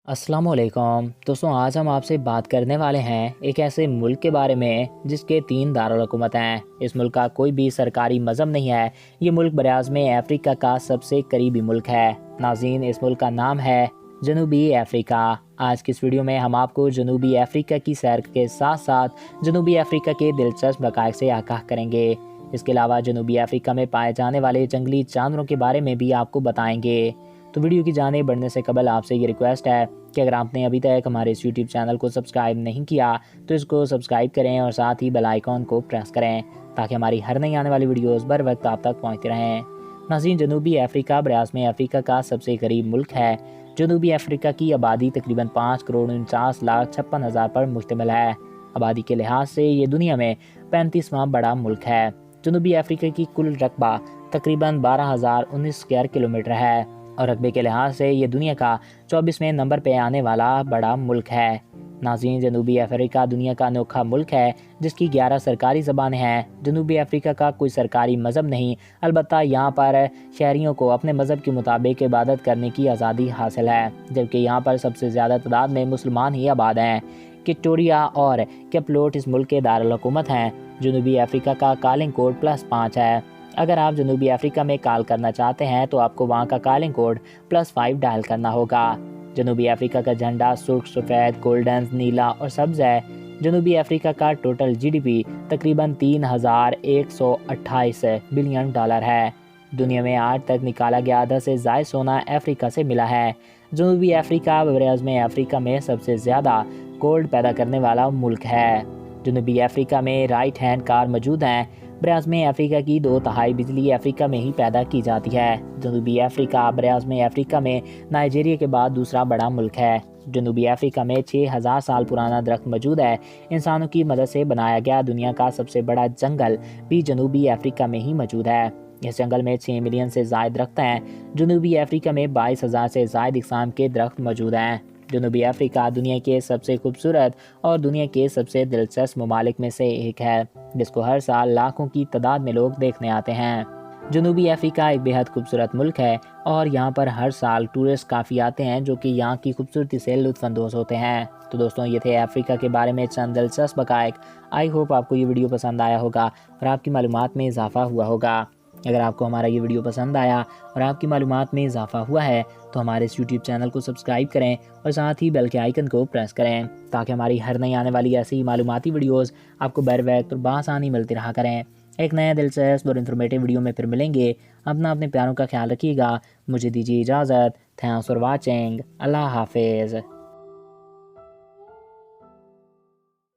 अस्सलाम वालेकुम दोस्तों, आज हम आपसे बात करने वाले हैं एक ऐसे मुल्क के बारे में जिसके 3 दारुल हुकूमत हैं। इस मुल्क का कोई भी सरकारी मज़हब नहीं है। ये मुल्क बराज़-ए अफ्रीका का सबसे करीबी मुल्क है। नाज़रीन, इस मुल्क का नाम है जनूबी अफ्रीका। आज की इस वीडियो में हम आपको जनूबी अफ्रीका की सैर के साथ साथ जनूबी अफ्रीका के दिलचस्प हक़ाइक़ से आगाह करेंगे। इसके अलावा जनूबी अफ्रीका में पाए जाने वाले जंगली जानवरों के बारे में भी आपको बताएंगे। तो वीडियो की जाने बढ़ने से कबल आपसे ये रिक्वेस्ट है कि अगर आपने अभी तक हमारे इस यूट्यूब चैनल को सब्सक्राइब नहीं किया तो इसको सब्सक्राइब करें और साथ ही बेल आइकॉन को प्रेस करें ताकि हमारी हर नई आने वाली वीडियोस बर वक्त आप तक पहुंचती रहें। नाज़रीन, जनूबी अफ्रीका बराज़-ए अफ्रीका का सबसे करीब मुल्क है। जनूबी अफ्रीका की आबादी तकरीबन 5,49,56,000 पर मुश्तमिल है। आबादी के लिहाज से ये दुनिया में 35वां बड़ा मुल्क है। जनूबी अफ्रीका की कुल रकबा तकरीबन 12,019 स्क्वायर किलोमीटर है और रकबे के लिहाज से ये दुनिया का 24वें नंबर पे आने वाला बड़ा मुल्क है। नाज़रीन, जनूबी अफ्रीका दुनिया का अनोखा मुल्क है जिसकी 11 सरकारी ज़बानें हैं। जनूबी अफ्रीका का कोई सरकारी मज़हब नहीं, अलबत्ता यहाँ पर शहरियों को अपने मज़हब के मुताबिक इबादत करने की आज़ादी हासिल है, जबकि यहाँ पर सबसे ज़्यादा तादाद में मुसलमान ही आबाद हैं। विक्टोरिया और कैपलोट इस मुल्क के दारुल हुकूमत हैं। जनूबी अफ्रीका का कॉलिंग कोड +5 है। अगर आप जनूबी अफ्रीका में कॉल करना चाहते हैं तो आपको वहाँ का कॉलिंग कोड +5 डायल करना होगा। जनूबी अफ्रीका का झंडा सुर्ख, सफ़ेद, गोल्डन, नीला और सब्ज़ है। जनूबी अफ्रीका का टोटल जीडीपी तकरीबन 3,128 बिलियन डॉलर है। दुनिया में आज तक निकाला गया आधा से ज़ायद सोना अफ्रीका से मिला है। जनूबी अफ्रीका बराज़-ए अफ्रीका में सबसे ज़्यादा गोल्ड पैदा करने वाला मुल्क है। जनूबी अफ्रीका में राइट हैंड कार मौजूद हैं। बराज़-ए अफ्रीका की 2/3 बिजली अफ्रीका में ही पैदा की जाती है। जनूबी अफ्रीका बराज़-ए अफ्रीका में नाइजीरिया के बाद दूसरा बड़ा मुल्क है। जनूबी अफ्रीका में 6,000 साल पुराना दरख्त मौजूद है। इंसानों की मदद से बनाया गया दुनिया का सबसे बड़ा जंगल भी जनूबी अफ्रीका में ही मौजूद है। इस जंगल में 6 मिलियन से ज़ायद दरख्त हैं। जनूबी अफ्रीका में 22,000 से ज़ायद इक़साम के दरख्त मौजूद हैं। जनूबी अफ्रीका दुनिया के सबसे खूबसूरत और दुनिया के सबसे दिलचस्प ममालिक में से एक है, जिसको हर साल लाखों की तादाद में लोग देखने आते हैं। जनूबी अफ्रीका एक बेहद खूबसूरत मुल्क है और यहाँ पर हर साल टूरिस्ट काफ़ी आते हैं जो कि यहाँ की खूबसूरती से लुत्फ़अंदोज़ होते हैं। तो दोस्तों, ये थे अफ्रीका के बारे में चंद दिलचस्प हक़ाइक़। आई होप आपको ये वीडियो पसंद आया होगा और आपकी मालूमात में इजाफ़ा हुआ होगा। अगर आपको हमारा ये वीडियो पसंद आया और आपकी मालूमात में इजाफ़ा हुआ है तो हमारे इस यूट्यूब चैनल को सब्सक्राइब करें और साथ ही बेल के आइकन को प्रेस करें ताकि हमारी हर नई आने वाली ऐसी मालूमाती वीडियोस आपको बर वक्त और बआसानी मिलती रहा करें। एक नया दिलचस्प और इन्फॉर्मेटिव वीडियो में फिर मिलेंगे। अपने प्यारों का ख्याल रखिएगा। मुझे दीजिए इजाज़त। Thanks for watching. अल्लाह हाफिज़।